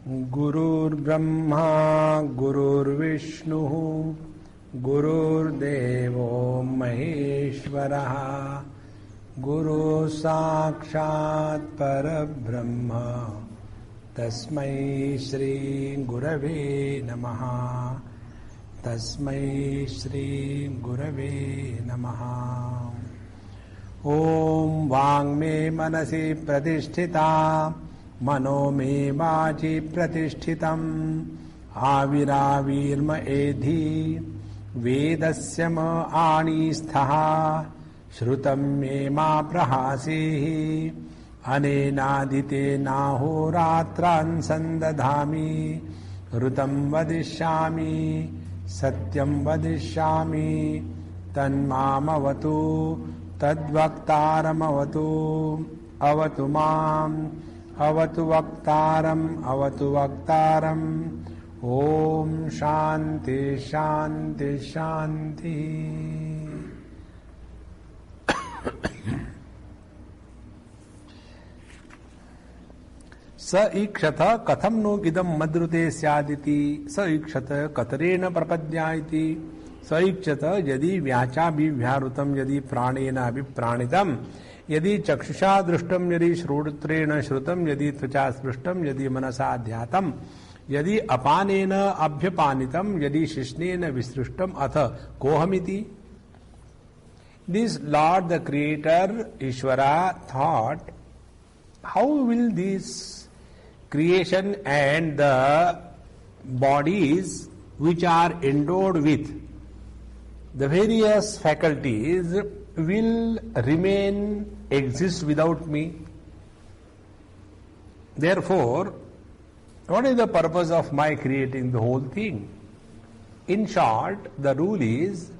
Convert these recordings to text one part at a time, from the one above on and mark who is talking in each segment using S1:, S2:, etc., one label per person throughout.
S1: गुरुर्ब्रह्मा गुरुर्विष्णुः गुरुर्देवो महेश्वरः गुरुः साक्षात् परब्रह्म तस्मै श्री गुरवे नमः तस्मै श्री गुरवे नमः। ओम वांग मे मनसि प्रतिष्ठिता मनो मे वाचि प्रतिष्ठितम् आविराविर्म एधि वेदस्य म आणीस्थः श्रुतं मे मा प्रहासीः अनेनादितेनाहोरात्रान् सन्दधामि ऋतं वदिष्यामि सत्यं वदिष्यामि तन्मामवतु तद्वक्तारमवतु अवतु माम् अवतु वक्तारम् ओम शांति शांति शांति। स ईक्षत कथम नो इदं मद्रुते स्यादिति स ईक्षत कतरेण प्रपद्यायति स ईक्षत यदि व्याचा विव्याहृतं यदि प्राणेन अभिप्राणितं यदि चक्षुषा दृष्टम यदि श्रोत्रेण श्रुतम यदि त्वचा स्पृष्टम यदि मनसा ध्यातम यदि अपानेन अभ्यपानितम यदि शिश्नेन विसृष्टम अथ कोहमिति। This Lord the Creator Ishvara thought, how will this creation and the bodies which are endowed with the various faculties will remain exist without me. Therefore, what is the purpose of my creating the whole thing? In short, the rule is,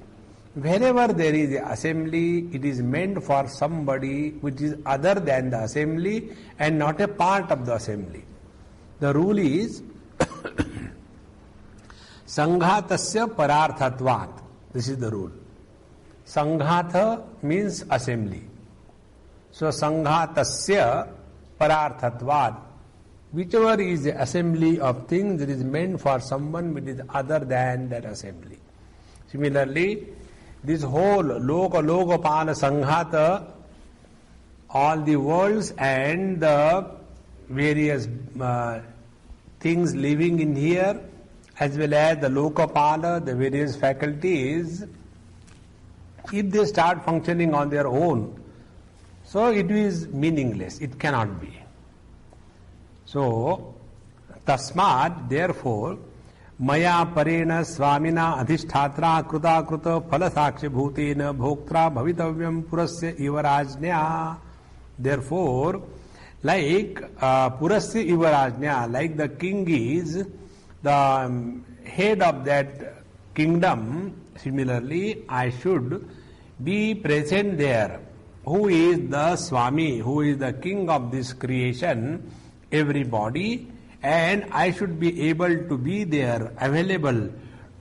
S1: wherever there is an assembly, it is meant for somebody which is other than the assembly and not a part of the assembly. The rule is Sanghatasya pararthatvat. This is the rule. Sanghatha means assembly. So Sanghatasya pararthatvat. Whichever is the assembly of things, it is meant for someone which is other than that assembly. Similarly, this whole Lokapala Sanghata, all the worlds and the various things living in here, as well as the Lokapala, the various faculties, if they start functioning on their own, so it is meaningless, it cannot be. So, tasmat, therefore, maya parena swamina adhisthatra kruta kruta phalasakshi bhutena bhoktra bhavitavyam purasya ivarajnya. Therefore, like purasya ivarajnya, like the king is the head of that kingdom, similarly, I should be present there. Who is the Swami, who is the king of this creation, everybody, and I should be able to be there, available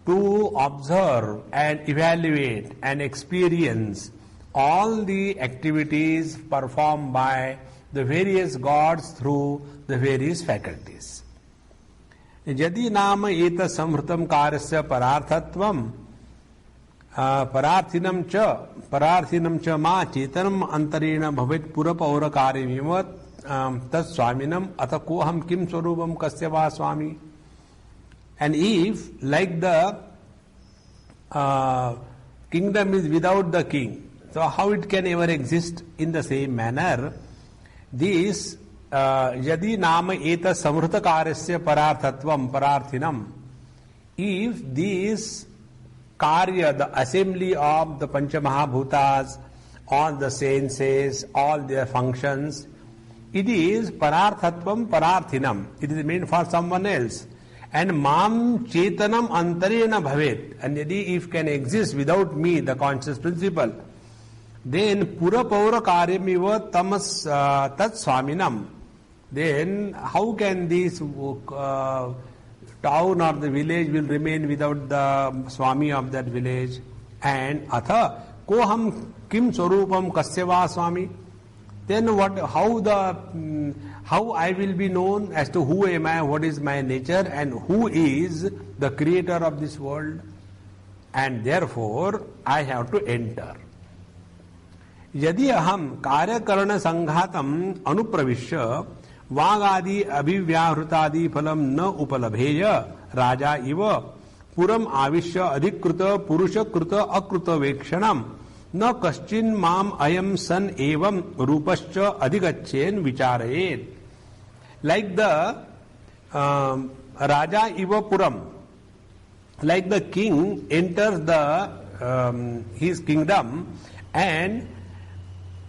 S1: to observe and evaluate and experience all the activities performed by the various gods through the various faculties. Yadi nama eta samhritam karyasya pararthatvam pararthinam cha ma chetanam antarena bhavet purapaura karyamivat tat swaminam atakoham kim swarupam kasya va swami. And if, like the kingdom is without the king, so how it can ever exist? In the same manner, this yadi nama eta samhrita karyasya pararthatvam pararthinam, if this karya, the assembly of the Panchamahabhutas, all the senses, all their functions, it is pararthatvam pararthinam. It is meant for someone else. And mam chetanam antarena bhavet. And yadi if can exist without me, the conscious principle, then pura paura karyamiva tamas tat swaminam. Then how can this town or the village will remain without the Swami of that village? And atha koham kim swarupam kasya va swami. Then what? How the how I will be known as to who am I, what is my nature, and who is the creator of this world? And therefore, I have to enter. यदि अहम कार्यकरण संघातम अनुप्रविश्य वागादि अभिव्याहृतादि फलम न उपलभेय राजा इव पुरम आविश्य अधिकृत पुरुषकृत अकृत वेक्षणम न कश्चिन माम अयम सन एवं रूपश्च अधिगच्छेन विचारयेत्. Like the Raja Iva Puram, like the king enters the his kingdom and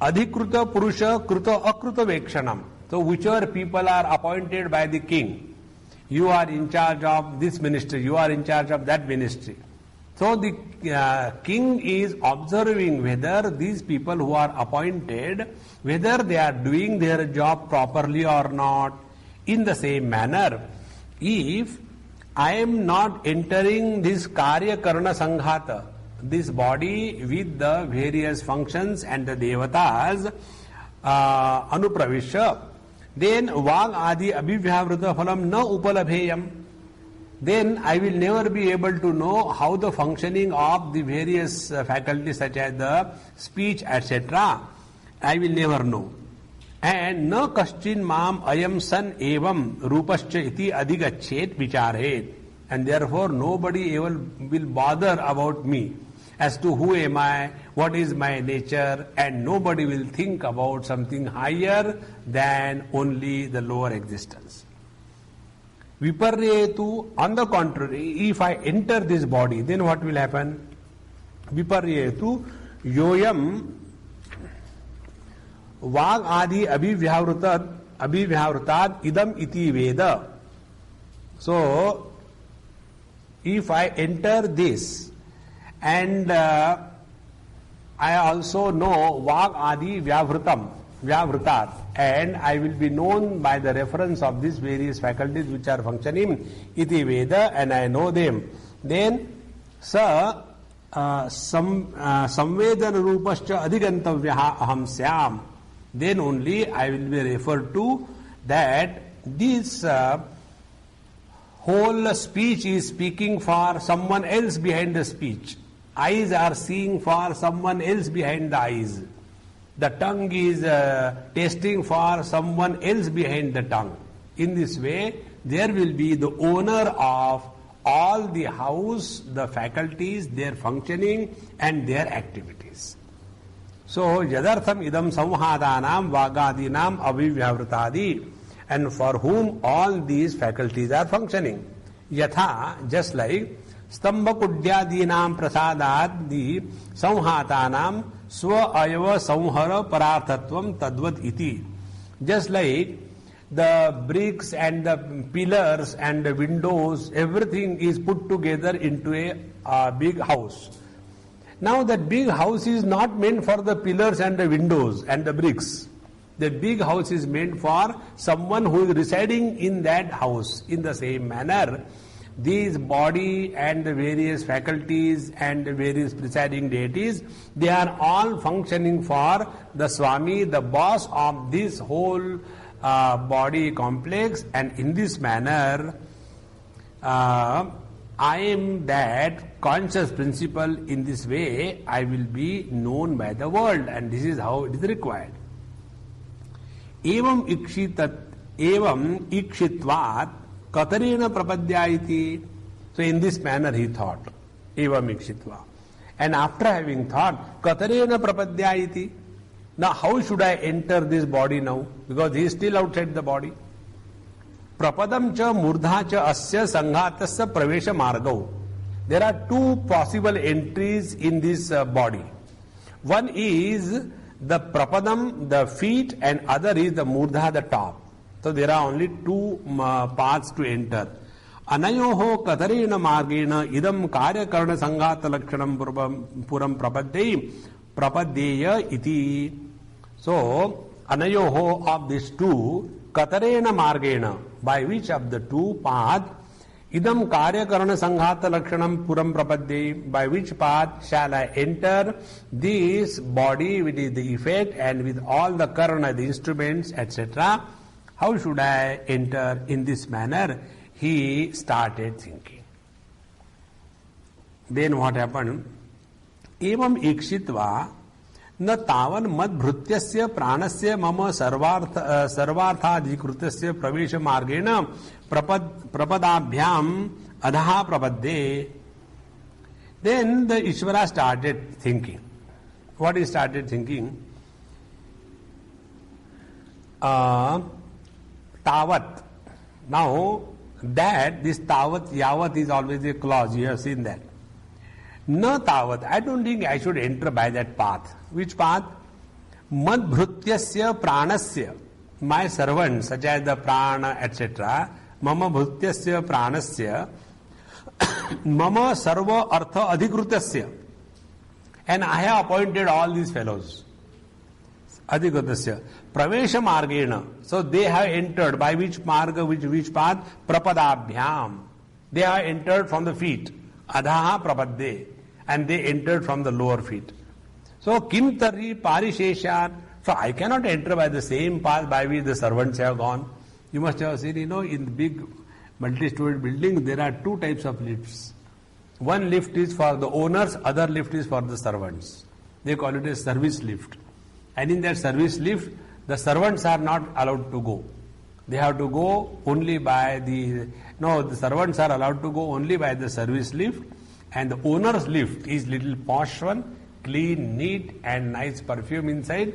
S1: Adhikruta Purusha Kruta Akruta Vekshanam. So whichever people are appointed by the king, you are in charge of this ministry, you are in charge of that ministry. So the king is observing whether these people who are appointed, whether they are doing their job properly or not. In the same manner, if I am not entering this Karya Karana Sanghata, this body with the various functions and the devatas, anupravisha, then vag adi abhivyavrita phalam na upalabheyam. Then I will never be able to know how the functioning of the various faculties such as the speech, etc. I will never know. And na kaschin mam ayam san evam rupascha iti adhigachet vicharet. And therefore nobody ever will bother about me as to who am I, what is my nature, and nobody will think about something higher than only the lower existence. Viparyetu, on the contrary, if I enter this body, then what will happen? Viparyetu yoyam vag adi abhivyavrutat idam iti veda. So, if I enter this and I also know vag adi vyavrutat, and I will be known by the reference of these various faculties which are functioning iti veda, and I know them, then sa samvedana rupascha adhigantavyaha aham syam. Then only I will be referred to that this whole speech is speaking for someone else behind the speech. Eyes are seeing for someone else behind the eyes. The tongue is tasting for someone else behind the tongue. In this way, there will be the owner of all the house, the faculties, their functioning and their activities. So, yadartham idam samhadanam vagadinam abhivyavritadi, and for whom all these faculties are functioning. Yatha, just like stambha kudyadinam prasadadi samhatanam swa ayava samhara pararthatvam tadvat iti. Just like the bricks and the pillars and the windows, everything is put together into a big house. Now that big house is not meant for the pillars and the windows and the bricks. The big house is meant for someone who is residing in that house. In the same manner, these body and the various faculties and the various presiding deities, they are all functioning for the Swami, the boss of this whole body complex, and in this manner, I am that conscious principle. In this way, I will be known by the world, and this is how it is required. Evam ikshitvat katarena prapadyaiti. So in this manner he thought, evam ikshitva. And after having thought, katarena prapadyaiti. Now how should I enter this body now? Because he is still outside the body. Prapadam cha murdha cha asya sanghatasya pravesha margau. There are two possible entries in this body. One is the prapadam, the feet, and other is the murdha, the top. So there are only two paths to enter. Anayoho katarena margena idam karya karana sanghata lakshanam puram prapaddeya iti. So, anayoho of these two, katarena margena, by which of the two paths, idam karya karana sanghata lakshanam puram prapaddeya, by which path shall I enter this body with the effect and with all the karana, the instruments, etc. How should I enter in this manner? He started thinking. Then what happened? Evam ikshitva न तावन मद्भृत्यस्य प्राणस्य मम सर्वार्थाधिकृतस्य प्रवेश मार्गेण प्रपदाभ्याम अधः प्रपद्ये. Then the Ishvara started thinking. What he started thinking? Tavat. Now that this tavat, yavat is always a clause. You have seen that. Na tavat. I don't think I should enter by that path. Which path? Madbhrutyasya pranasya. My servants, such as the prana, etc. Mama bhrutyasya pranasya. Mama sarva artha adhikrutasya. And I have appointed all these fellows. Adhikrutasya. Pravesha margena. So they have entered by which marga, which path? Prapadabhyam. They have entered from the feet. Adhaha prapadde. And they entered from the lower feet. So kim tari parisheshan. So I cannot enter by the same path by which the servants have gone. You must have seen, in big multi-story buildings, there are two types of lifts. One lift is for the owners, other lift is for the servants. They call it a service lift. And in that service lift, the servants are not allowed to go. They have to go only by the servants are allowed to go only by the service lift, and the owner's lift is little posh one, clean, neat and nice perfume inside,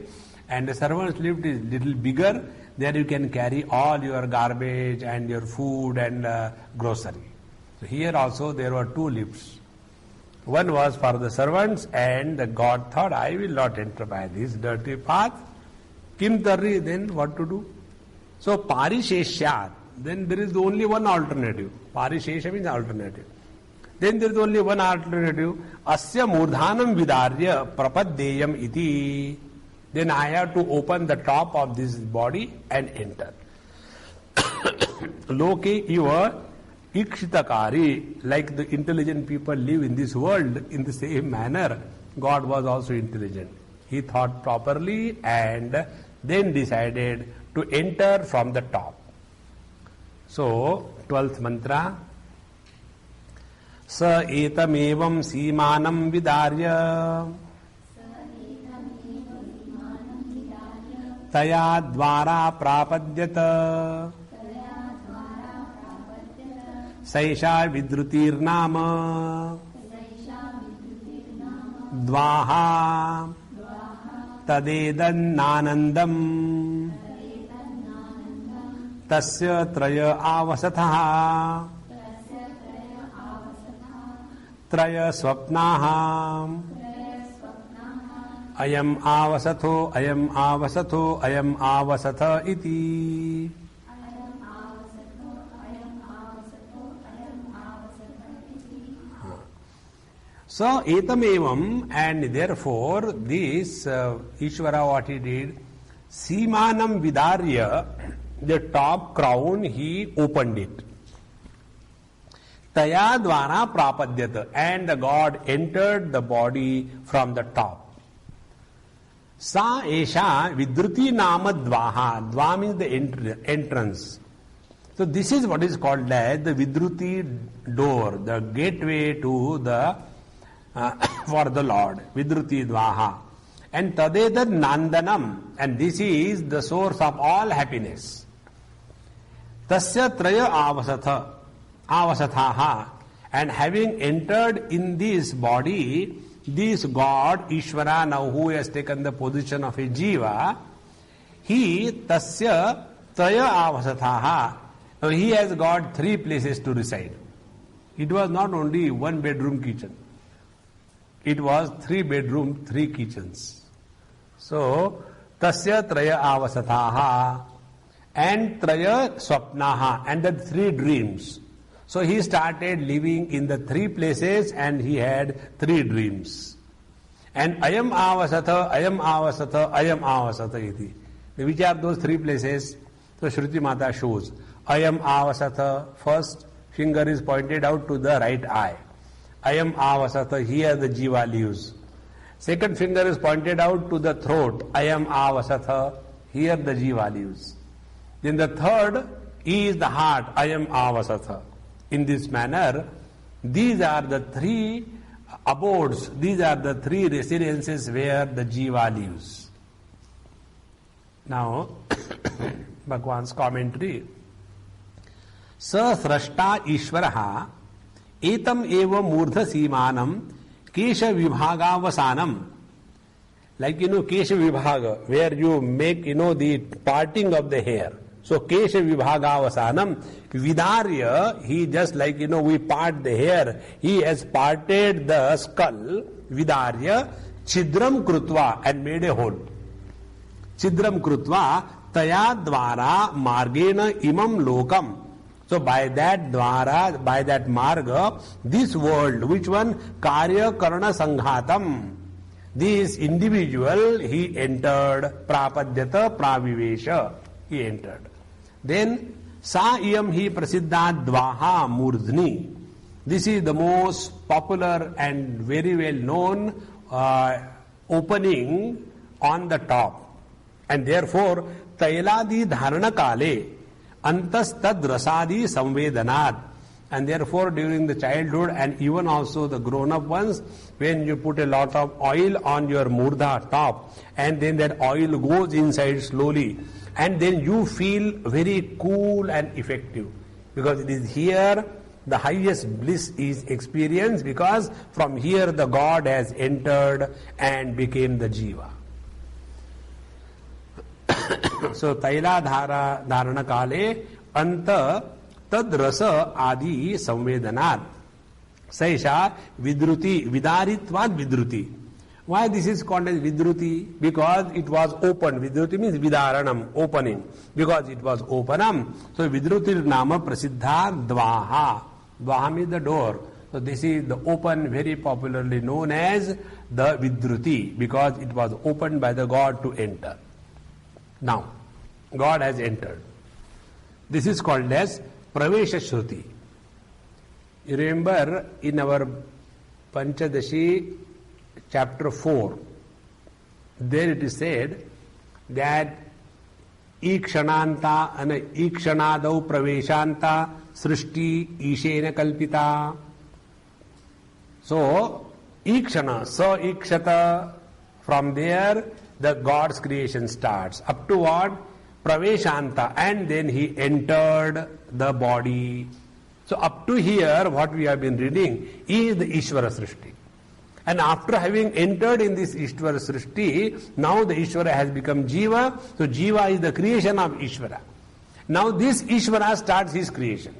S1: and the servant's lift is little bigger. There you can carry all your garbage and your food and grocery. So here also there were two lifts. One was for the servants, and the God thought, I will not enter by this dirty path. Kim tarri, then what to do? So parisheshyat, then there is only one alternative. Parishesha means alternative. Then there is only one alternative. Asya murdhanam vidarya prapaddeyam iti. Then I have to open the top of this body and enter. Loke iva ikshitakari, like the intelligent people live in this world, in the same manner, God was also intelligent. He thought properly and then decided to enter from the top. So, 12th mantra. Sa etamevam simanam vidarya taya dvara prapadyata saisha vidrutirnama dvaha tadedannanandam tasya traya avasatha traya swapnaha ayam avasatho ayam avasatho ayam avasatha iti. So etamevam, and therefore this Ishvara, what he did, simanam vidarya, the top crown, he opened it. Taya dvara prapadyata, and the God entered the body from the top. Sa esha vidruti nama dvaha. Dva means the entrance. So this is what is called as the vidruti door, the gateway to the for the Lord. Vidruti dvaha. And tadedad nandanam, and this is the source of all happiness. Tasya traya avasathaha, and having entered in this body, this God, Ishvara, now who has taken the position of a jiva, he tasya traya avasathaha. Now he has got three places to reside. It was not only one bedroom kitchen. It was 3 bedroom, 3 kitchens. So, tasya traya avasathaha and traya swapnaha, and the 3 dreams. So he started living in the 3 places and he had 3 dreams. And ayam avasatha, ayam avasatha, ayam avasatha iti. Which are those 3 places? So Shruti Mata shows. Ayam avasatha, first finger is pointed out to the right eye. Ayam avasatha, here the jiva lives. Second finger is pointed out to the throat. Ayam avasatha, here the jiva lives. Then the third is the heart, ayam avasatha. In this manner, these are the three abodes, these are the three residences where the jiva lives. Now, Bhagwan's commentary. Sa srashta ishvaraha etam eva murdha simanam kesha vibhagavasanam. Like, kesha vibhaga, where you make, the parting of the hair. So, kesha vibhagavasanam, vidarya, he just like, we part the hair, he has parted the skull, vidarya, chidram krutva, and made a hole. Chidram krutva, taya dvara margena imam lokam. So by that dvara, by that marga, this world, which one? Karya karana sanghatam. This individual, he entered, prapadyata pravivesha, he entered. Then, sa iyam hi prasiddha dvaha murdhni. This is the most popular and very well known opening on the top. And therefore, tailadi dharana kale, antastad rasadi samvedanat. And therefore, during the childhood and even also the grown-up ones, when you put a lot of oil on your murdha top, and then that oil goes inside slowly, and then you feel very cool and effective. Because it is here the highest bliss is experienced, because from here the God has entered and became the jiva. So, taila dharana kale anta tad rasa adi samvedanat. Saisha vidruti, vidaritvad vidruti. Why this is called as vidruti? Because it was opened. Vidruti means vidaranam, opening. Because it was openam. So, vidrutir nama prasiddha dvaha. Dvaha means the door. So, this is the open, very popularly known as the vidruti, because it was opened by the God to enter. Now, God has entered. This is called as Pravesha Shruti. You remember in our Panchadashi chapter 4, there it is said that Ikshananta and Ikshanadau Praveshanta Srishti Ishena Kalpita. So, Ikshana, Sa Ikshata, from there the God's creation starts. Up to what? Praveshanta, and then he entered the body. So up to here, what we have been reading is the Ishvara Srishti. And after having entered in this Ishvara Srishti, now the Ishvara has become Jiva. So Jiva is the creation of Ishvara. Now this Ishvara starts his creation.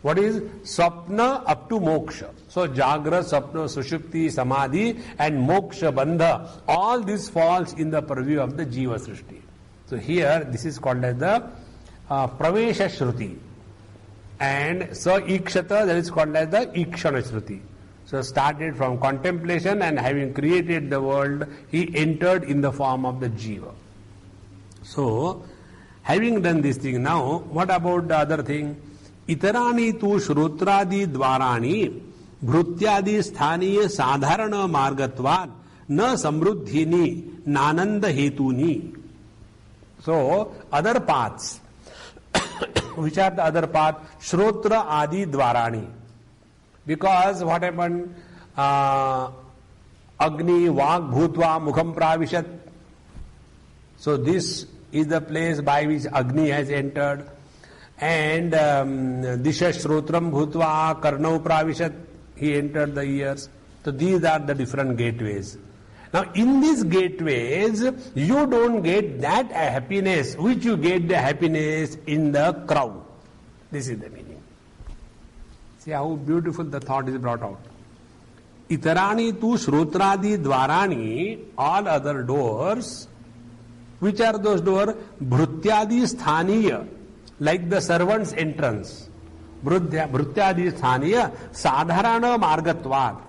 S1: What is? Swapna up to moksha. So Jagra, Swapna, Sushupti, Samadhi and Moksha Bandha, all this falls in the purview of the Jiva Srishti. So here this is called as the Pravesha Shruti. And Sa Ikshata, that is called as the Ikshana Shruti. So started from contemplation, and having created the world, he entered in the form of the Jiva. So, having done this thing, now what about the other thing? Itarani tu shrutradi dvarani bhrutyadi sthaniya sadharana margatvad na samruddhini nananda hetuni. So, other paths. Which are the other paths? Shrotra adi dvarani. Because what happened? Agni vak bhutva mukham pravishat. So this is the place by which Agni has entered. And Disha Shrotram Bhutva Karnau Pravishat, he entered the ears. So these are the different gateways. Now in these gateways, you don't get that happiness which you get the happiness in the crowd. This is the meaning. See how beautiful the thought is brought out. Itarani tu Shrotradi Dvarani, all other doors. Which are those doors? Bhrutyadi Sthaniya, like the servant's entrance. Bhrutyadi Sthaniya Sadharana Margatvad.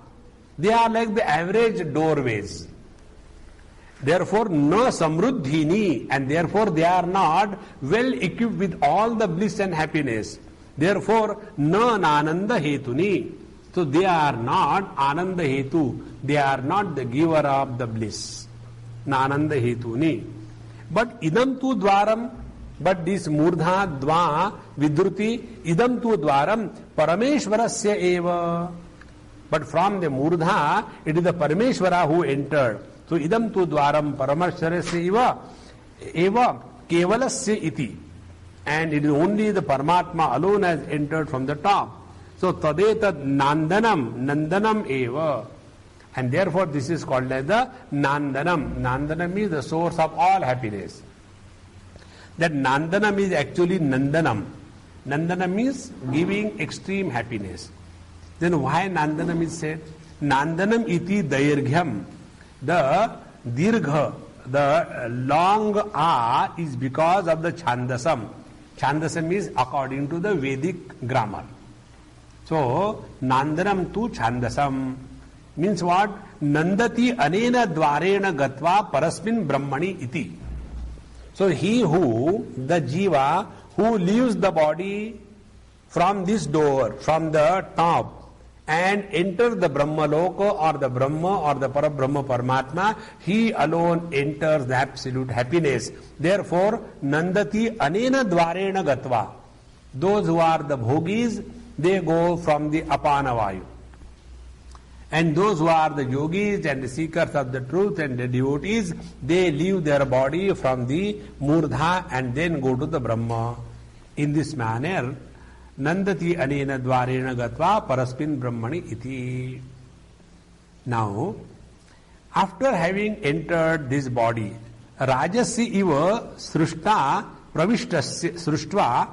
S1: They are like the average doorways. Therefore, no samruddhini, and therefore they are not well equipped with all the bliss and happiness. Therefore, no ananda hetuni. So they are not ananda hetu. They are not the giver of the bliss. Nananda hetuni. But idam tu dwaram, But this murdha, dva, vidruti, idam tu dwaram, parameshwarasya eva. But from the murdha, it is the Parameshwara who entered. So idam tu dwaram parameshwarasya eva kevalasya iti. And it is only the Paramatma alone has entered from the top. So tadetad nandanam eva. And therefore this is called as the nandanam. Nandanam is the source of all happiness. That nandanam is actually nandanam. Nandanam means giving extreme happiness. Then why nandanam is said? Nandanam iti dairghyam. The dirgha, the long a is because of the chandasam. Chandasam is according to the Vedic grammar. So nandanam tu chandasam means what? Nandati anena dvarena gatva parasmin brahmani iti. So he who, the jiva, who leaves the body from this door, from the top, and enters the Brahmaloka or the Brahma or the Parabrahma Paramatma, he alone enters the absolute happiness. Therefore, Nandati anena dvarena gatva. Those who are the bhogis, they go from the Apanavayu. And those who are the yogis and the seekers of the truth and the devotees, they leave their body from the murdha and then go to the Brahma. In this manner, Nandati anena dvarena gatva paraspin brahmani iti. Now, after having entered this body, Rajasi iva srushta pravishtasya sruštva,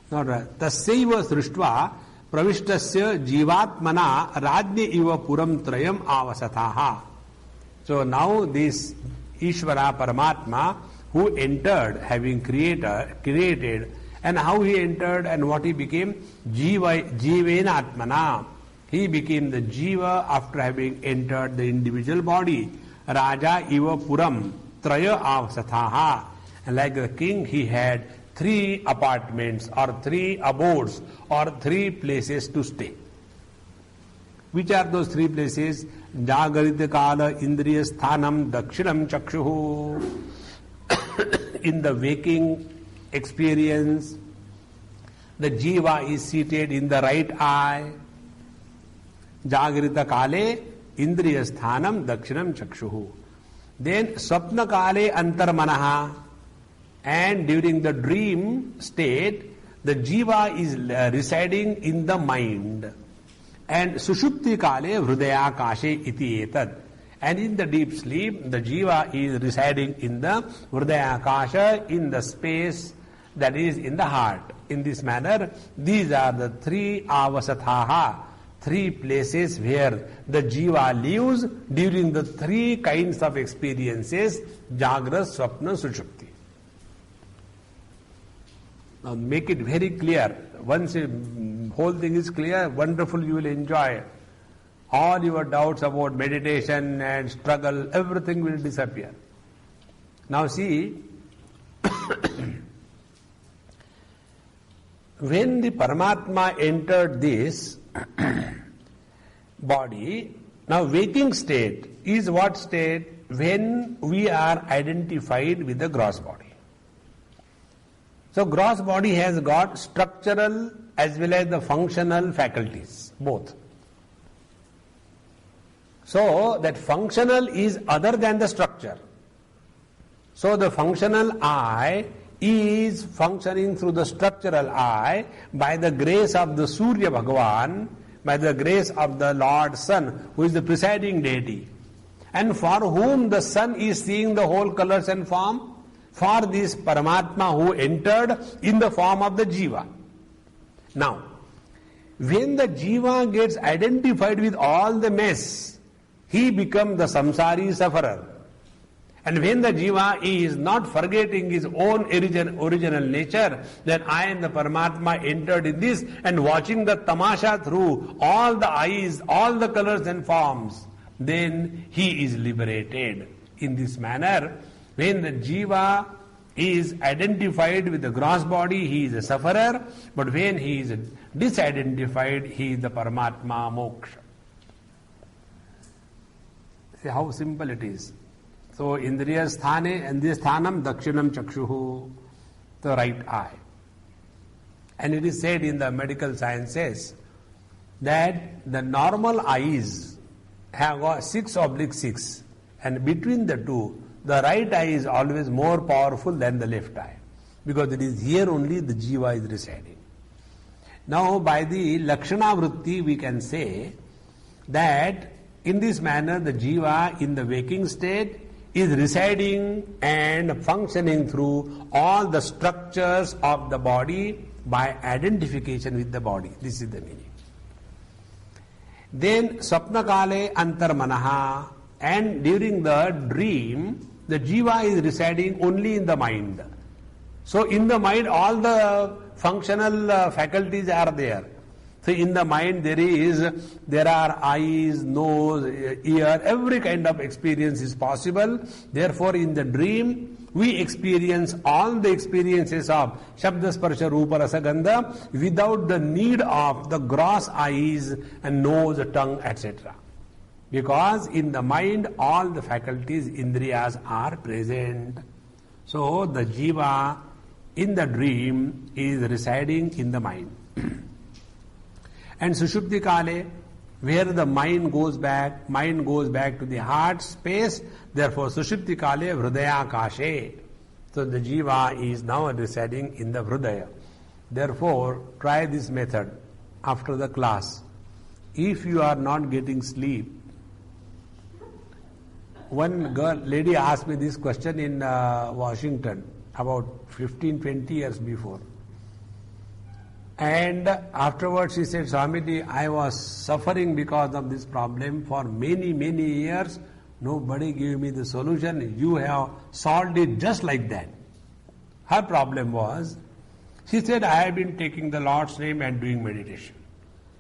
S1: tasyaiva sruštva pravishtasya jivatmana radnya iva puram trayam avasathaha. So now this Ishvara Paramatma who entered, having created, and how he entered and what he became? Jivena Atmana. He became the Jiva after having entered the individual body. Raja iva puram traya avasathaha. And like the king, he had 3 apartments or 3 abodes or 3 places to stay. Which are those 3 places? Jagarita kala indriya sthanam dakshinam chakshuhu. In the waking experience, the jiva is seated in the right eye. Jagrita kale indriya sthanam dakshinam chakshuhu. Then swapna kale antarmanaha. And during the dream state, the jiva is residing in the mind. And sushupti kale hridaya kashe iti etad. And in the deep sleep, the jiva is residing in the hridaya kasha, in the space that is in the heart. In this manner, these are the 3 avasathaha, 3 places where the jiva lives during the 3 kinds of experiences, Jagra, Swapna, Sushupti. Now make it very clear. Once the whole thing is clear, wonderful, you will enjoy. All your doubts about meditation and struggle, everything will disappear. Now see, when the Paramatma entered this body, now waking state is what state? When we are identified with the gross body. So gross body has got structural as well as the functional faculties, both. So that functional is other than the structure. So the functional eye is functioning through the structural eye by the grace of the Surya Bhagavan, by the grace of the Lord Sun, who is the presiding deity. And for whom the sun is seeing the whole colors and form? For this Paramatma who entered in the form of the Jiva. Now, when the Jiva gets identified with all the mess, he becomes the samsari sufferer. And when the Jiva is not forgetting his own original nature, then I and the Paramatma entered in this and watching the tamasha through all the eyes, all the colors and forms, then he is liberated. In this manner, when the Jiva is identified with the gross body, he is a sufferer, but when he is disidentified, he is the Paramatma moksha. See how simple it is. So, indriya sthane, indriya sthanam dakshinam chakshuhu. the right eye. And it is said in the medical sciences that the normal eyes have got 6/6, and between the two, the right eye is always more powerful than the left eye, because it is here only the jiva is residing. Now, by the Lakshana Vritti, we can say that in this manner the jiva in the waking state is residing and functioning through all the structures of the body by identification with the body. This is the meaning. Then Swapna Kale Antarmanaha, and during the dream, the jiva is residing only in the mind. So in the mind all the functional faculties are there. So in the mind there are eyes, nose, ear, every kind of experience is possible. Therefore in the dream we experience all the experiences of Shabda, Sparsha, Rupa, Rasa, Gandha without the need of the gross eyes and nose, tongue, etc. Because in the mind all the faculties, indriyas are present. So the jiva in the dream is residing in the mind. And Sushupti Kale, where the mind goes back to the heart space, therefore Sushupti Kale Hridaya Kashe. So the jiva is now residing in the Hridaya. Therefore, try this method after the class. If you are not getting sleep, one lady asked me this question in Washington about 15-20 years before. And afterwards she said, Swamiji, I was suffering because of this problem for many, many years. Nobody gave me the solution. You have solved it just like that. Her problem was, she said, I have been taking the Lord's name and doing meditation.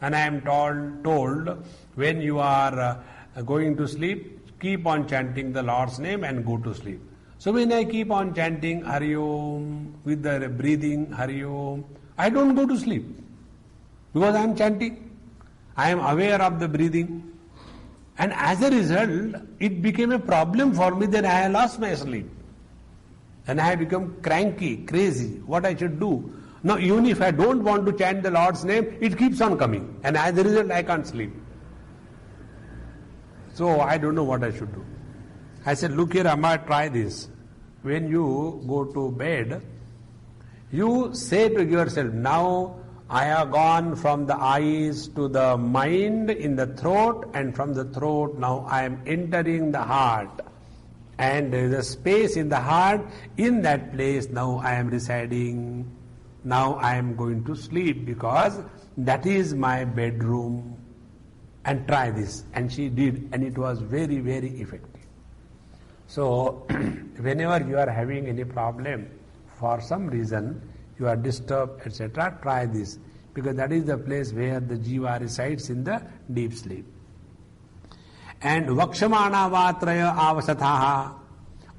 S1: And I am told when you are going to sleep, keep on chanting the Lord's name and go to sleep. So when I keep on chanting Hari Om with the breathing Hari Om, I don't go to sleep because I am chanting. I am aware of the breathing. And as a result, it became a problem for me that I have lost my sleep. And I have become cranky, crazy. What I should do? Now, even if I don't want to chant the Lord's name, it keeps on coming. And as a result, I can't sleep. So I don't know what I should do. I said, look here, Amma, try this. When you go to bed, you say to yourself, now I have gone from the eyes to the mind in the throat, and from the throat now I am entering the heart. And there is a space in the heart. In that place now I am residing. Now I am going to sleep because that is my bedroom. And try this. And she did, and it was very, very effective. So, whenever you are having any problem, for some reason, you are disturbed, etc., try this. Because that is the place where the jiva resides in the deep sleep. And Vakshamana Vatraya Avasathaha,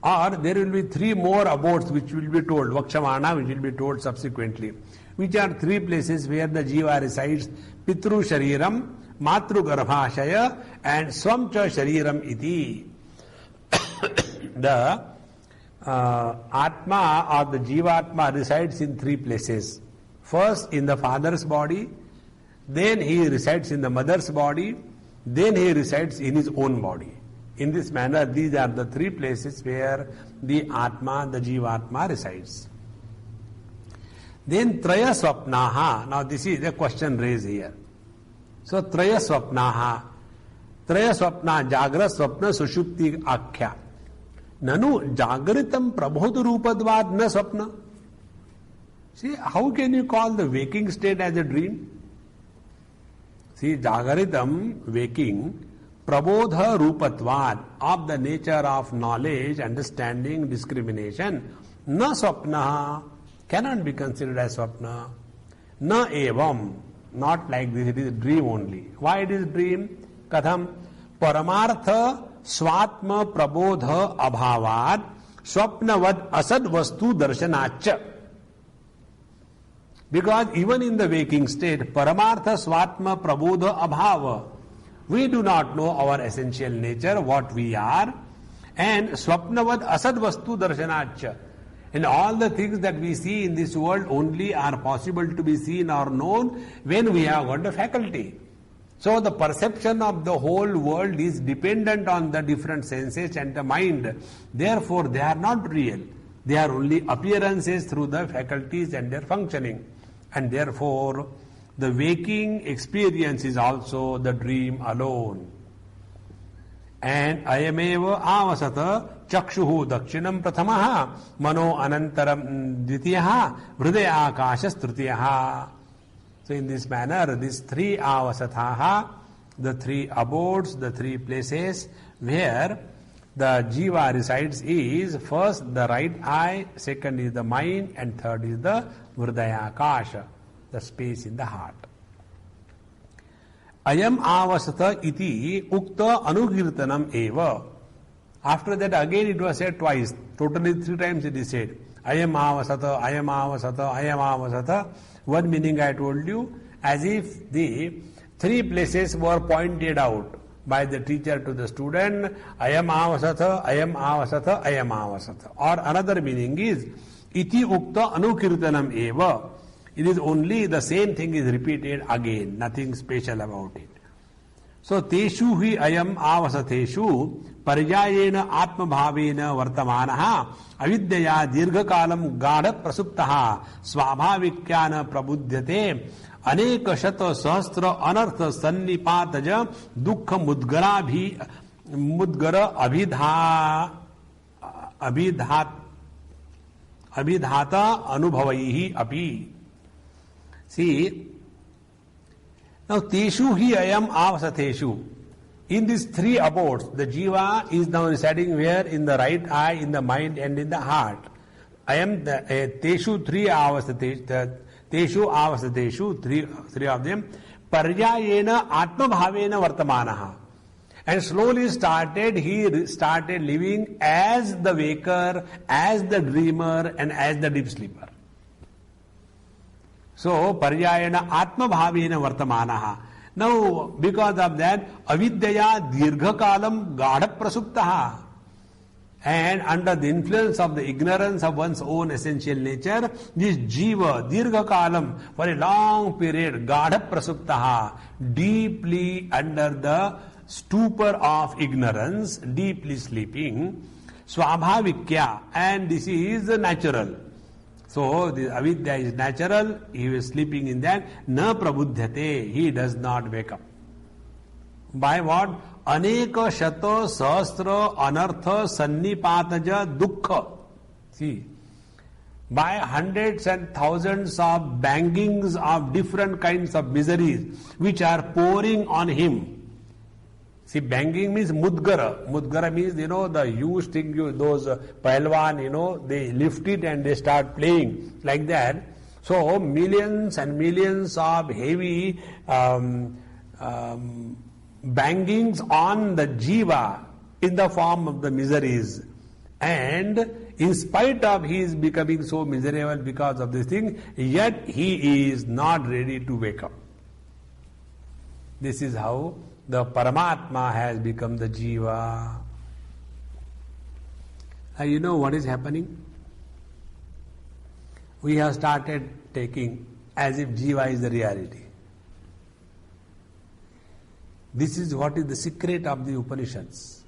S1: or there will be 3 more abodes which will be told, Vakshamana, which will be told subsequently, which are 3 places where the jiva resides: Pitru Shariram, Matru Garbhashaya, and Swamcha Shariram iti. The Atma or the Jivatma resides in 3 places. First in the father's body, then he resides in the mother's body, then he resides in his own body. In this manner, these are the 3 places where the Atma, the Jivatma resides. Then Traya Swapnaha. Now this is the question raised here. So Traya Swapnaha. Traya Swapna, Jagra Swapna Sushupti Akhya. Nanu Jagritam Prabodha Rupadvad na Swapna. See, how can you call the waking state as a dream? See, Jagaritam, waking, Prabodha Rupatvad, of the nature of knowledge, understanding, discrimination, na Swapna, cannot be considered as Swapna. Na evam, not like this, it is a dream only. Why it is dream? Katham? Paramartha Swatma Prabodha Abhavad Swapnavad Asad Vastu Darshanach. Because even in the waking state, Paramartha Swatma Prabodha Abhava, we do not know our essential nature, what we are, and Swapnavad Asad Vastu Darshanach. And all the things that we see in this world only are possible to be seen or known when we have got the faculty. So the perception of the whole world is dependent on the different senses and the mind. Therefore, they are not real. They are only appearances through the faculties and their functioning. And therefore, the waking experience is also the dream alone. And ayameva avasata chakshuhu dakshinam prathamaha mano anantaram dvitiyaha hridaya akashas tritiyaha. So in this manner, these three avasathaha, the three abodes, the three places where the jiva resides is first the right eye, second is the mind, and third is the hridaya akasha, the space in the heart. Ayam avasata iti ukta anukirtanam eva. After that again it was said twice. Totally 3 times it is said. Ayam avasata, ayam avasata, ayam avasata. One meaning I told you, as if the 3 places were pointed out by the teacher to the student. Ayam avasata, ayam avasata, ayam avasata. Or another meaning is iti ukta anukirtanam eva. It is only the same thing is repeated again, nothing special about it. So, teshu hi ayam avasateshu parjayena atma bhavena vartamanaha avidyaya dirghakalam gadha prasuptaha swabhavikyana prabudhyate aneka shata sahasra anartha sannipataja dukkha mudgara abhidhata anubhavaihi api. See, now teshu hi ayam avasateshu. In these 3 abodes, the jiva is now residing where? In the right eye, in the mind, and in the heart. Ayam teshu 3 avasateshu, teshu avasateshu, 3 of them. Parjayena atma bhavena vartamanaha. And slowly he started living as the waker, as the dreamer, and as the deep sleeper. So, parjayena atma bhavena vartamanaha. Now, because of that, avidyaya dirghakalam gadha prasuptaha. And under the influence of the ignorance of one's own essential nature, this jiva, dirghakalam, for a long period, gadha prasuptaha, deeply under the stupor of ignorance, deeply sleeping, swabhavikya, and this is natural. So, the avidya is natural, he is sleeping in that, na prabudhyate, he does not wake up. By what? Aneka shata sahasra anartha sannipataja dukkha. See, by hundreds and thousands of bangings of different kinds of miseries which are pouring on him. See, banging means mudgara. Mudgara means, the huge thing, those pahalwan, they lift it and they start playing like that. So, millions and millions of heavy bangings on the jiva in the form of the miseries. And in spite of his becoming so miserable because of this thing, yet he is not ready to wake up. This is how the Paramatma has become the Jiva. You know what is happening? We have started taking as if Jiva is the reality. This is what is the secret of the Upanishads.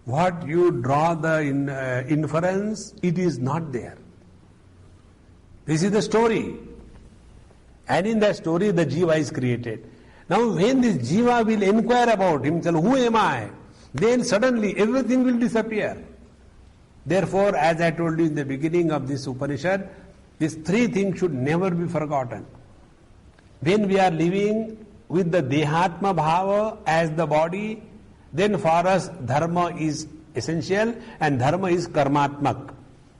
S1: What you draw the inference, it is not there. This is the story. And in that story, the Jiva is created. Now, when this jiva will inquire about himself, who am I? Then suddenly everything will disappear. Therefore, as I told you in the beginning of this Upanishad, these 3 things should never be forgotten. When we are living with the Dehatma Bhava as the body, then for us Dharma is essential and Dharma is Karmatmak.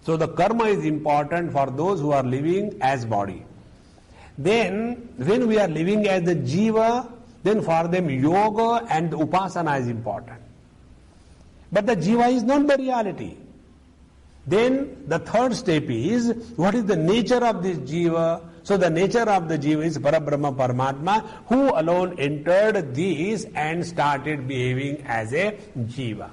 S1: So the karma is important for those who are living as body. Then, when we are living as the jiva, then for them yoga and upasana is important. But the jiva is not the reality. Then the third step is, what is the nature of this jiva? So the nature of the jiva is Parabrahma Paramatma, who alone entered this and started behaving as a jiva.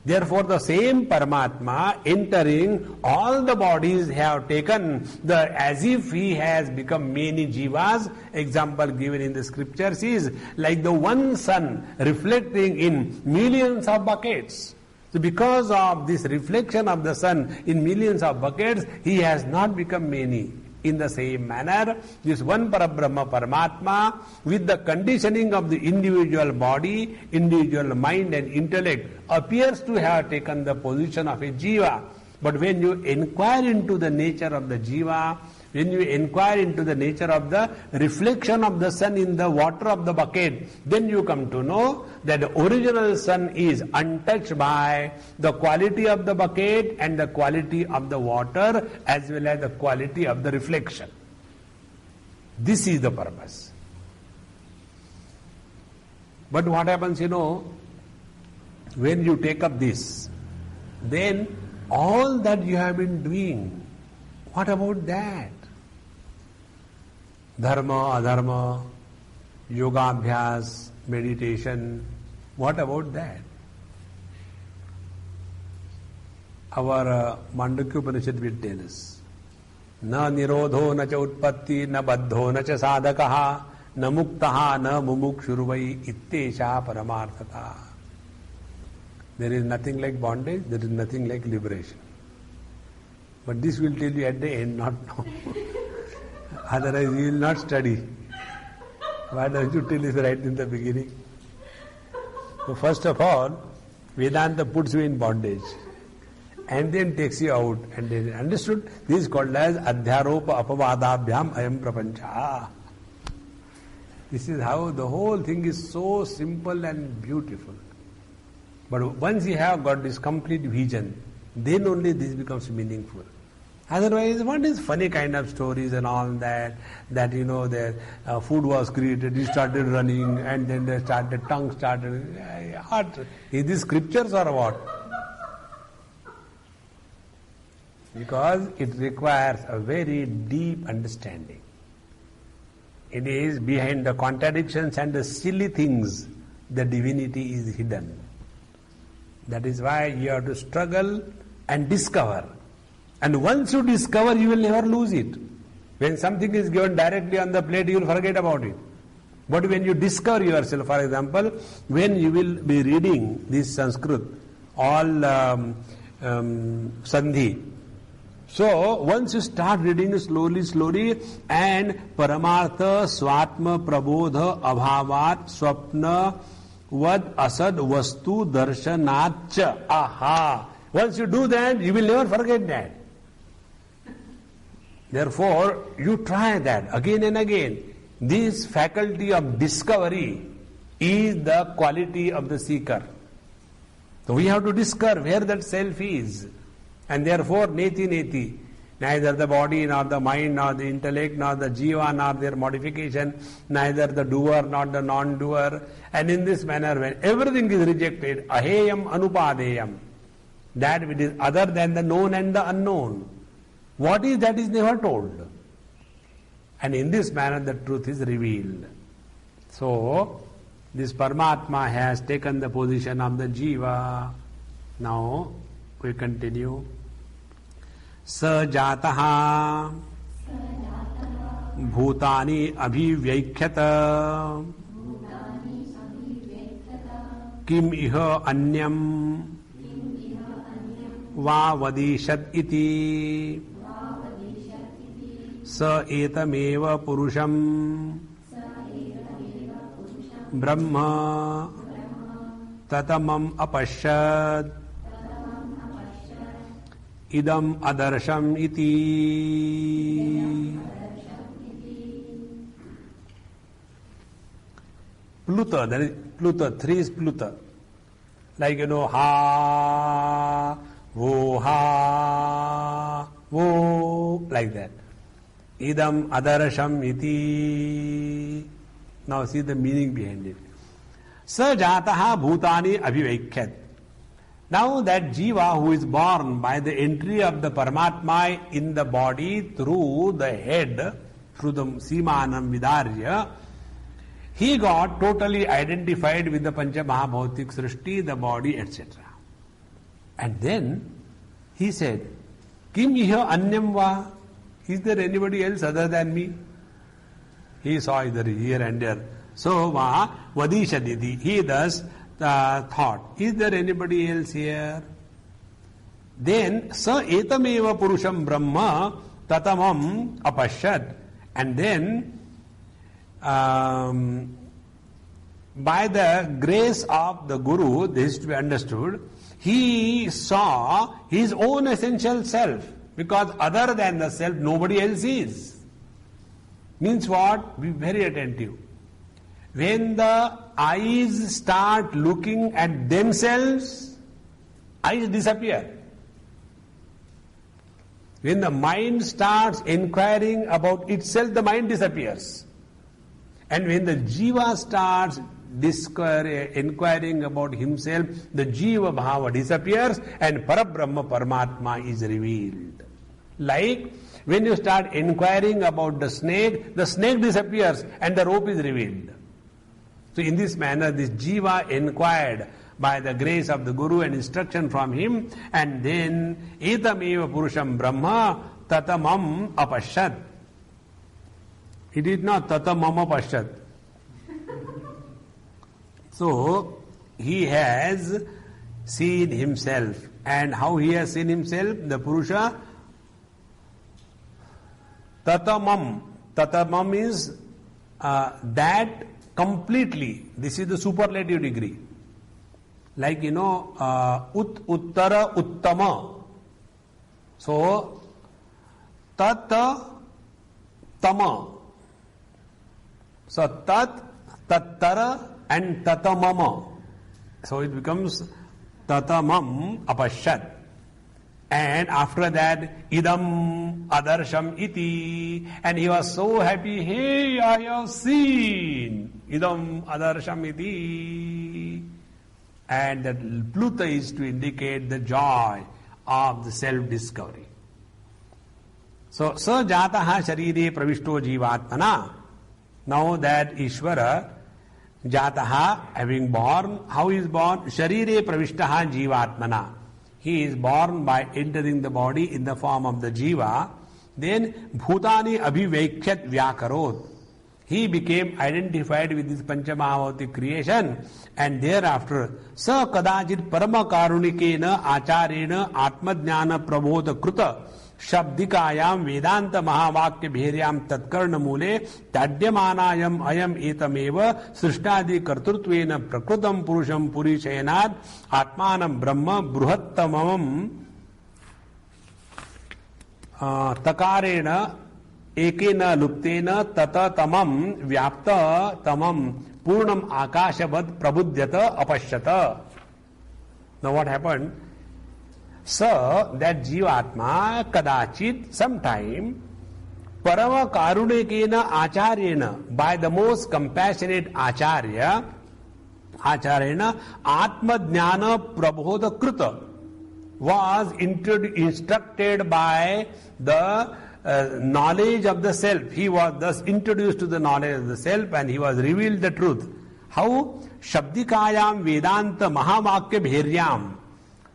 S1: Therefore, the same Paramatma entering all the bodies have taken as if he has become many jivas. Example given in the scriptures is like the one sun reflecting in millions of buckets. So because of this reflection of the sun in millions of buckets, he has not become many. In the same manner, this one Parabrahma Paramatma, with the conditioning of the individual body, individual mind and intellect, appears to have taken the position of a jiva. But when you inquire into the nature of the jiva, when you inquire into the nature of the reflection of the sun in the water of the bucket, then you come to know that the original sun is untouched by the quality of the bucket and the quality of the water as well as the quality of the reflection. This is the purpose. But what happens, when you take up this, then all that you have been doing, what about that? Dharma, adharma, yoga abhyas, meditation, what about that? Our Mandukya Upanishad will tell us, na nirodho na cha utpatti na baddho na cha sadakaha na muktaha na mumukshurvai ittesha paramarthata. There is nothing like bondage, there is nothing like liberation. But this will tell you at the end, not now. Otherwise you will not study. Why don't you tell this right in the beginning? So first of all, Vedanta puts you in bondage and then takes you out, and then understood this is called as adhyaropa apavadabhyam ayam prapancha. This is how the whole thing is so simple and beautiful. But once you have got this complete vision, then only this becomes meaningful. Otherwise, what is funny kind of stories and all that the food was created, he started running, and then the tongue started. What? Is this scriptures or what? Because it requires a very deep understanding. It is behind the contradictions and the silly things, the divinity is hidden. That is why you have to struggle and discover. And once you discover, you will never lose it. When something is given directly on the plate, you will forget about it. But when you discover yourself, for example, when you will be reading this Sanskrit, all Sandhi. So, once you start reading slowly, and Paramartha Swatma Prabodha Abhavat Swapna Vad Asad Vastu Darshanatcha. Aha! Once you do that, you will never forget that. Therefore, you try that again and again. This faculty of discovery is the quality of the seeker. So we have to discover where that self is. And therefore, neti, neither the body, nor the mind, nor the intellect, nor the jiva, nor their modification, neither the doer, nor the non-doer. And in this manner, when everything is rejected, aheyam anupadeyam, that which is other than the known and the unknown. What is that is never told. And in this manner the truth is revealed. So, this Paramatma has taken the position of the Jiva. Now, we continue. Sajataha bhutani abhivyaikyata kim iha anyam va vadishat iti sa etameva purusham brahma tatamam apashyad idam adarsham iti. Pluta, there is Pluta, 3 is Pluta. Like, ha, wo, like that. Idam adarsham iti. Now see the meaning behind it. Sajataha bhutani abhivaikyat. Now that Jiva who is born by the entry of the Paramatma in the body through the head, through the Simanam Vidarya, he got totally identified with the Pancha Mahabhautik Srishti, the body, etc. And then he said, Kim iha anyam va? Is there anybody else other than me? He saw either here and there. So va vadishaditi. He thus thought, is there anybody else here? Then sa etameva purusham brahma tatamam apashyat. And then by the grace of the Guru, this is to be understood, he saw his own essential self, because other than the self nobody else is. Means what? Be very attentive. When the eyes start looking at themselves, eyes disappear. When the mind starts inquiring about itself, the mind disappears. And when the jiva starts inquiring about himself, the jiva bhava disappears and Parabrahma Paramatma is revealed. Like when you start inquiring about the snake disappears and the rope is revealed. So in this manner, this jiva inquired by the grace of the Guru and instruction from him, and then etameva purusham brahma tatamam apashyat. It is not tatamam apashyat. So he has seen himself. And how he has seen himself? The Purusha tatamam. Tatamam is that completely. This is the superlative degree. Like, uttara uttama. So, tata tama. So, tat, tattara and tatamama. So, it becomes tatamam apashyat. And after that, idam adarsham iti. And he was so happy, hey, I have seen idam adarsham iti. And that pluta is to indicate the joy of the self-discovery. So, sa jataha sharire pravishto jivatmana. Now that Ishvara, jataha, having born, how he is born? Sharire pravishtaha jivatmana. He is born by entering the body in the form of the jiva. Then bhutani abhivekshat vyakarot. He became identified with this Panchamahavati creation, and thereafter, sa kadachit parama karunikena acharena atmadhyana prabodha kruta shabdikayam vedanta mahavakya bheryam tatkarna mule tadyamanayam ayam etameva srishtadi karturtvena prakrutam purusham purishayanat atmanam brahma bruhattamam takarena ekena luptena tata tamam vyapta tamam purnam akashavat prabudyata apashyata. Now what happened? So that jivatma kadachit sometime parama karunekena acharyena, by the most compassionate acharya, acharena atmadhyana prabodha kruta, was instructed by the knowledge of the self. He was thus introduced to the knowledge of the self, and he was revealed the truth. How? Shabdikayam Vedanta Mahavakya Bheryam.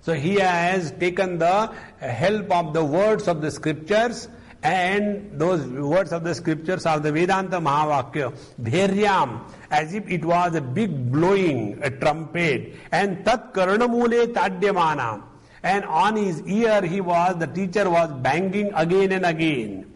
S1: So he has taken the help of the words of the scriptures, and those words of the scriptures are the Vedanta Mahavakya Bheryam, as if it was a big blowing, a trumpet, and Tat Karanamule Tadyamana. And on his ear the teacher was banging again and again.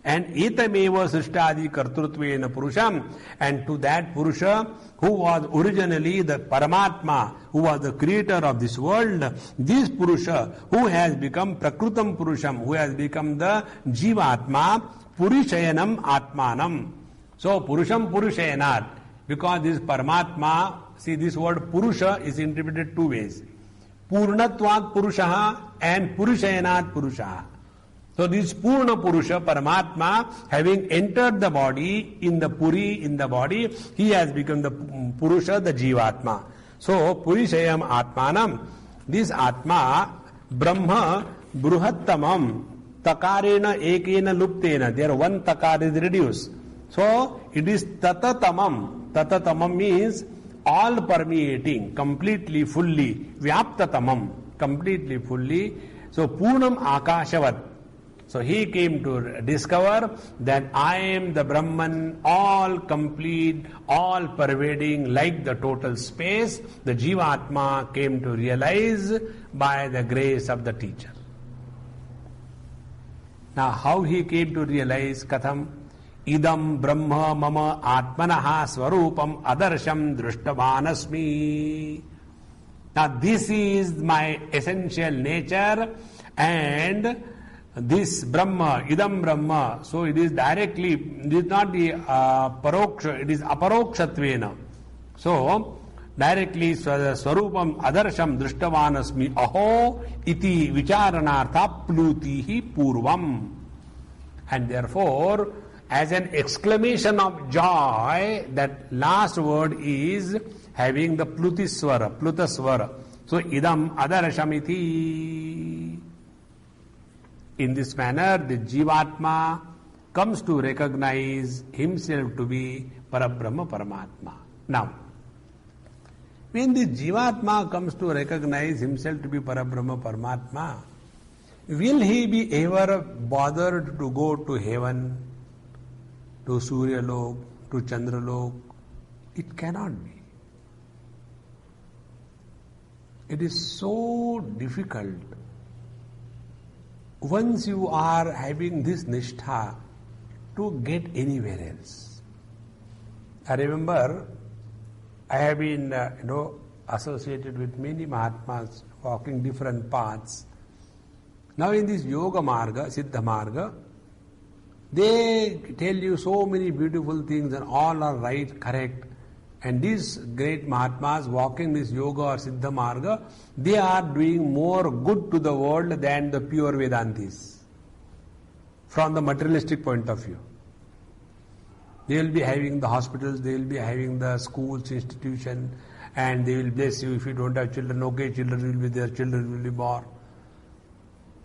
S1: And etameva srishtadi karturtvena purusham. And to that Purusha, who was originally the Paramatma, who was the creator of this world, this Purusha, who has become Prakrutam Purusham, who has become the Jivatma, Purishayanam Atmanam. So Purusham Purushayanat, because this Paramatma, see this word Purusha is interpreted two ways. Purnatvat Purushaha and Purushayanat Purushaha. So this Purna Purusha, Paramatma, having entered the body in the Puri, in the body, he has become the Purusha, the Jivatma. So Purishayam Atmanam, this Atma, Brahma, Bruhattamam, Takarena Ekena Luptena, there one Takar is reduced. So it is Tatatamam. Tatatamam means all permeating, completely, fully, Vyaptatamam. completely, fully. So Purnam Akashavat. So he came to discover that I am the Brahman, all complete, all pervading, like the total space. The Jivatma came to realize by the grace of the teacher. Now how he came to realize? Katham? Idam Brahma Mama Atmanaha Swarupam Adarsham Drushtavanasmi. Now this is my essential nature, and this Brahma, Idam Brahma, so it is directly, it is not the paroksha, it is aparokshatvena. So, directly Swarupam Adarsham Drushtavanasmi Aho iti vicharanartha plutihi purvam. And therefore, as an exclamation of joy, that last word is having the plutiswara, plutaswara. So, idam adarasham iti. In this manner, the Jivatma comes to recognize himself to be Parabrahma Paramatma. Now, when the Jivatma comes to recognize himself to be Parabrahma Paramatma, will he be ever bothered to go to heaven, to Surya Lok, to Chandra Lok? It cannot be. It is so difficult. Once you are having this nishtha, to get anywhere else. I remember I have been associated with many Mahatmas walking different paths. Now in this Yoga Marga, Siddha Marga, they tell you so many beautiful things and all are right, correct. And these great Mahatmas walking this Yoga or Siddha Marga, they are doing more good to the world than the pure Vedantis. From the materialistic point of view. They will be having the hospitals, they will be having the schools, institution, and they will bless you. If you don't have children, okay, children will be there, children will be born.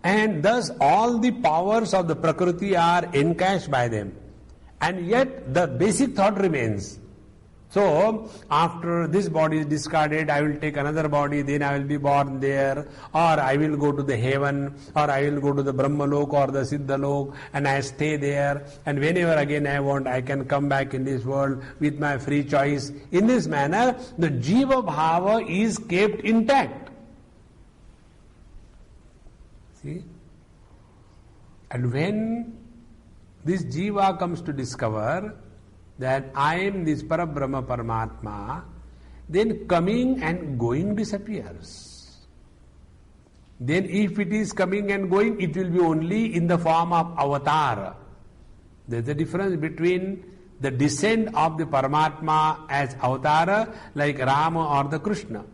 S1: And thus all the powers of the Prakriti are encashed by them. And yet the basic thought remains. So, after this body is discarded, I will take another body, then I will be born there, or I will go to the heaven, or I will go to the Brahma Lok or the Siddha Lok, and I stay there, and whenever again I want, I can come back in this world with my free choice. In this manner, the Jiva Bhava is kept intact. See? And when this Jiva comes to discover that I am this Parabrahma Paramatma, then coming and going disappears. Then if it is coming and going, it will be only in the form of avatar. There is a difference between the descent of the Paramatma as avatar, like Rama or the Krishna.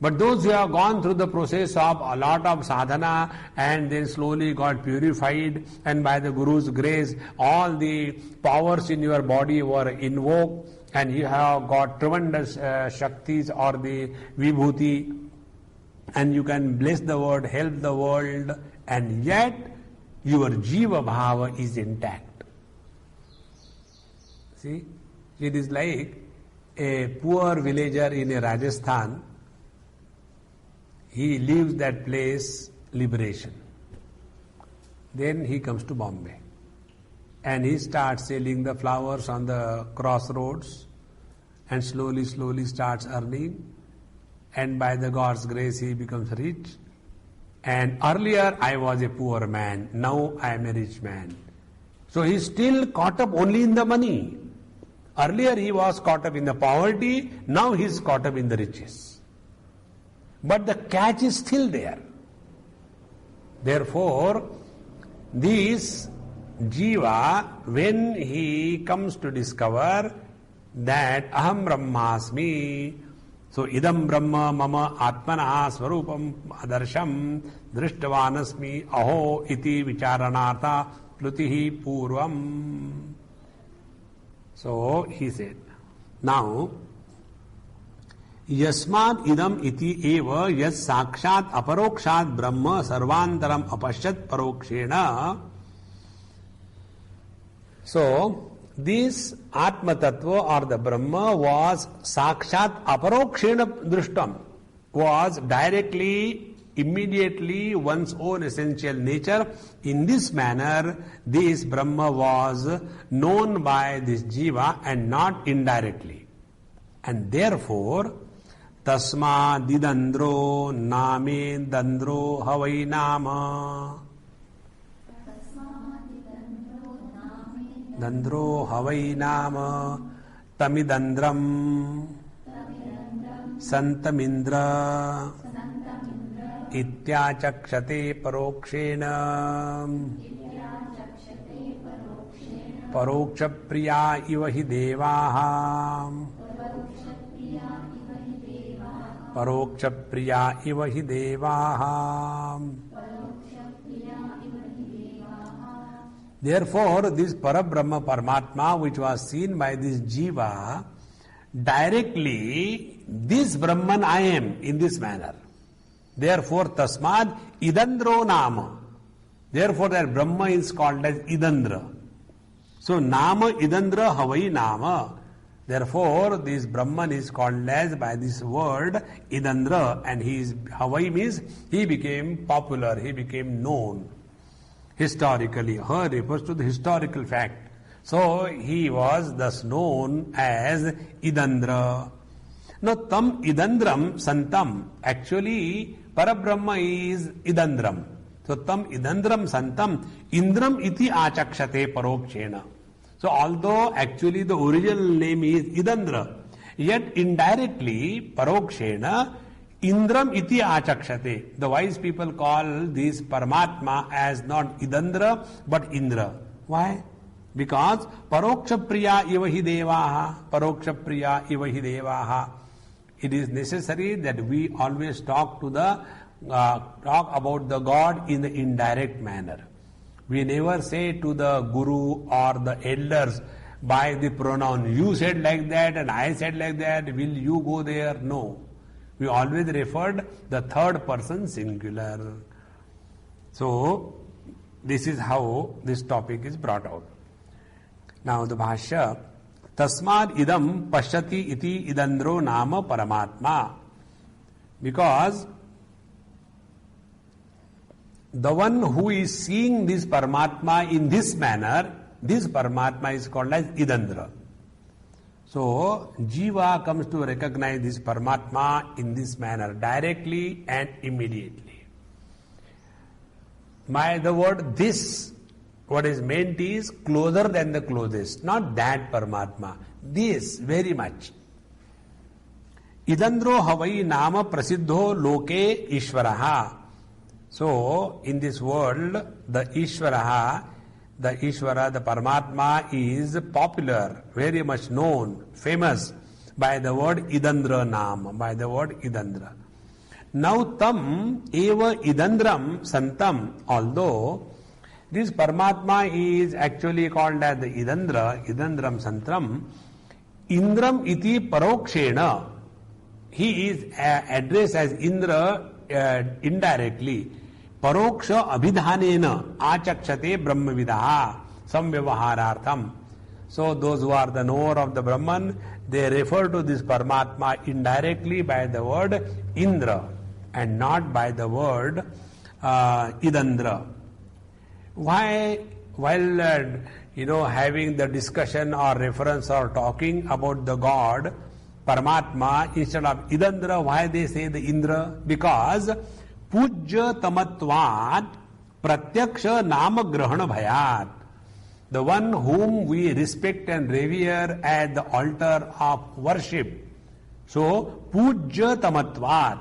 S1: But those who have gone through the process of a lot of sadhana and then slowly got purified, and by the Guru's grace all the powers in your body were invoked and you have got tremendous shaktis or the vibhuti, and you can bless the world, help the world, and yet your jiva bhava is intact. See, it is like a poor villager in a Rajasthan. He leaves that place, liberation. Then he comes to Bombay. And he starts selling the flowers on the crossroads and slowly starts earning. And by the God's grace he becomes rich. And earlier I was a poor man, now I am a rich man. So he is still caught up only in the money. Earlier he was caught up in the poverty, now he is caught up in the riches. But the catch is still there. Therefore, this jiva, when he comes to discover that aham brahmasmi, so idam brahma mama atmana swarupam adarsham drishtavanasmi aho iti vicharanartha plutihi purvam. So he said, now यस्मात् इदम इति एव यत् साक्षात् अपरोक्षात् ब्रह्म सर्वांतरम अपश्यत् परोक्षेण. So this Atma Tattva or the Brahma was sakshat aparokshena drishtam. was directly, immediately one's own essential nature. In this manner, this Brahma was known by this Jiva and not indirectly. And therefore, Tasma didandro name dandro havai nama. Dandro havai nama tamidandram santamindra ityachakshate parokshena paroksha priya iva hi devaha paroksha priya iva hi devaha. Therefore, this Parabrahma Paramatma, which was seen by this Jiva, directly, this Brahman I am in this manner. Therefore, Tasmad Idandro Nama. Therefore, that Brahma is called as Idandra. So, Nama Idandra Havai Nama. Therefore, this Brahman is called as by this word Idandra, and he is Havai means he became popular, he became known. Historically, her refers to the historical fact. So he was thus known as Idandra. Now, tam Idandram santam. Actually, Parabrahma is Idandram. So tam Idandram santam Indram iti achakshate parokshena. So although actually the original name is Idandra, yet indirectly parokshena Indram iti achakshate. The wise people call this Paramatma as not Idandra but Indra. Why? Because Paroksha Priya iva hi devaha. Paroksha Priya iva hi devaha. It is necessary that we always talk about the God in the indirect manner. We never say to the Guru or the elders by the pronoun, you said like that and I said like that, will you go there? No. We always referred the third person singular. So, this is how this topic is brought out. Now the Bhashya, Tasmad idam pashyati iti idandro nama paramatma. Because the one who is seeing this Paramatma in this manner, this Paramatma is called as Idandra. So, Jiva comes to recognize this Paramatma in this manner, directly and immediately. By the word this, what is meant is closer than the closest, not that Paramatma. This, very much. Idandro havai nama prasiddho loke Ishvaraha. So, in this world, the Ishvara, the Paramatma is popular, very much known, famous by the word Idandra Nam, by the word Idandra. Now, tam eva Idandram santam, although this Paramatma is actually called as the Idandram santram, Indram iti parokshena, he is addressed as Indra indirectly. Paroksha abhidhanena achakshate brahmavidaha samvyavaharartham. So those who are the knower of the Brahman, they refer to this Paramatma indirectly by the word Indra and not by the word Idandra. Why, while having the discussion or reference or talking about the God, Paramatma, instead of Idandra, why they say the Indra? Because Pujya tamatvat pratyaksha nama grahana bhayat. The one whom we respect and revere at the altar of worship. So, Pujya tamatvat.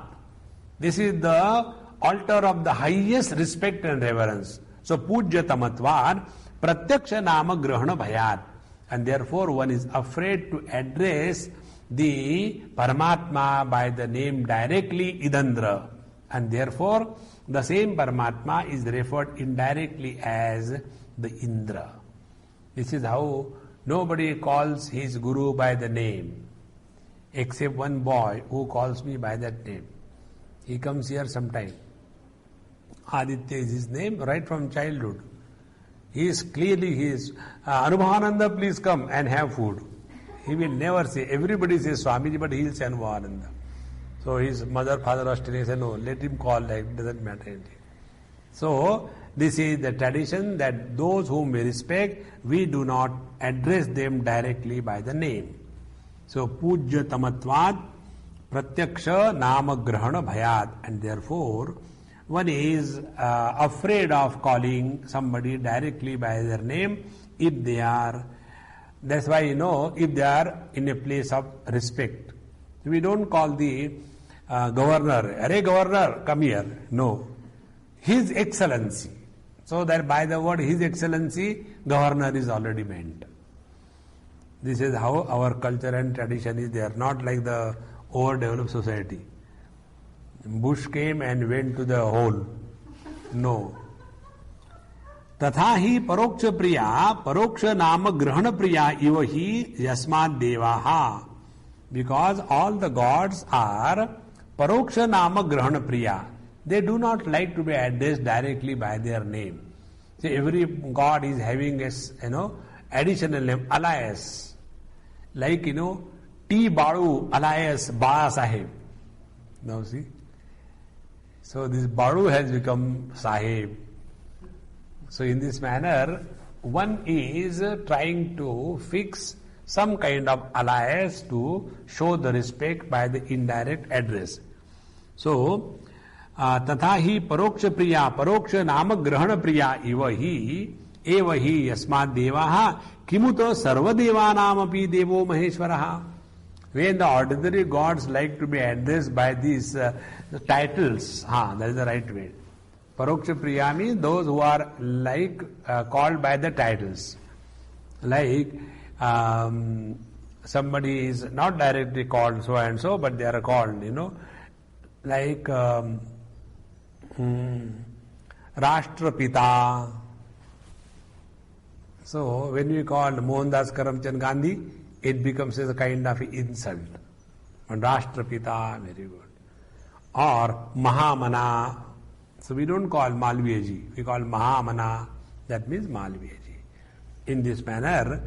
S1: This is the altar of the highest respect and reverence. So, Pujya tamatvat pratyaksha nama grahana bhayat. And therefore, one is afraid to address the Paramatma by the name directly Idandra. And therefore, the same Paramatma is referred indirectly as the Indra. This is how nobody calls his Guru by the name, except one boy who calls me by that name. He comes here sometime. Aditya is his name right from childhood. He is Anubhavananda, please come and have food. He will never say, everybody says Swamiji, but he will say Anubhavananda. So his mother, father was telling, say, no, let him call, like, doesn't matter anything. So, this is the tradition that those whom we respect, we do not address them directly by the name. So, pujya tamatvad pratyaksha nama grahana bhayat. And therefore, one is afraid of calling somebody directly by their name if they are, that's why if they are in a place of respect. We don't call the governor, "Arey governor, come here." No. His Excellency. So that by the word His Excellency, governor is already meant. This is how our culture and tradition is. They are not like the overdeveloped society. Bush came and went to the hole. No. तथा ही परोक्ष प्रिया परोक्ष नाम ग्रहण प्रिया इव ही यस्मात् देवाः. Because all the gods are paroksha nama grahana priya. They do not like to be addressed directly by their name. So every god is having a additional name, alias. Like T. Balu alias Bala Sahib. Now see. So this Balu has become Sahib. So in this manner, one is trying to fix some kind of alias to show the respect by the indirect address. So, तथा ही परोक्ष प्रिया परोक्ष नाम ग्रहण प्रिया इव ही एव ही यस्मात् देवाः किमुत सर्वदेवानामपि देवो महेश्वरः. When the ordinary gods like to be addressed by these the titles, that is the right way. Paroksha priya means those who are like called by the titles. Like somebody is not directly called so and so, but they are called, like Rashtrapita. So when we call Mohandas Karamchand Gandhi, it becomes a kind of insult. And Rashtrapita, very good. Or Mahamana. So we don't call Malviyaji, we call Mahamana. That means Malviyaji. In this manner,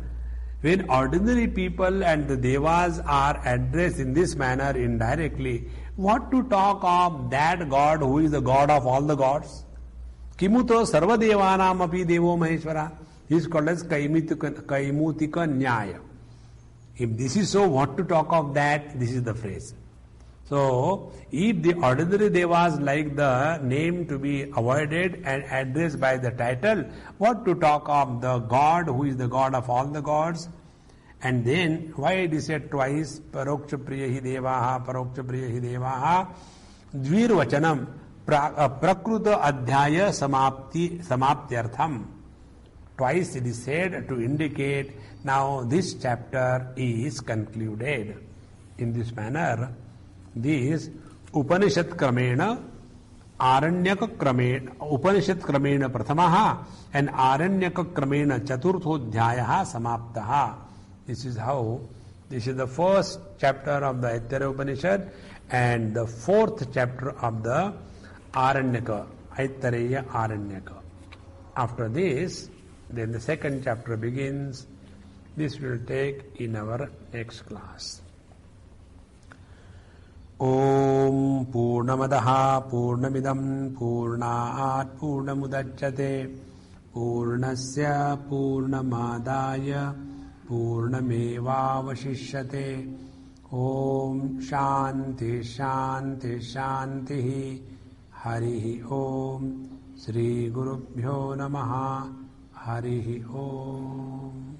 S1: when ordinary people and the devas are addressed in this manner indirectly, what to talk of that God who is the God of all the gods? Kimuto sarva devanam api devo maheshwara. He is called as Kaimutika Nyaya. If this is so, what to talk of that? This is the phrase. So, if the ordinary devas like the name to be avoided and addressed by the title, what to talk of the God who is the God of all the gods? And then, why it is said twice, Paroksha Priya hi Devaha, Paroksha Priya hi Devaha, Dvir Vachanam, Prakruta Adhyaya Samaptyartham. Twice it is said to indicate now this chapter is concluded. In this manner, this Upanishad Kramena, Aranyaka Kramena, Upanishad Kramena Prathamaha and Aranyaka Kramena Chaturthodhyayaha Samaptaha. This is how, this is the first chapter of the Aitareya Upanishad and the fourth chapter of the Aranyaka, Aitareya Aranyaka. After this, then the second chapter begins. This will take in our next class. Om Purnamadaha Purnamidam Purnat Purnamudachyate Purnasya Purnamadaya Purnamevavashishyate. Om Shanti Shanti Shanti Harihi Om Sri Gurubhyo Namaha Harihi Om.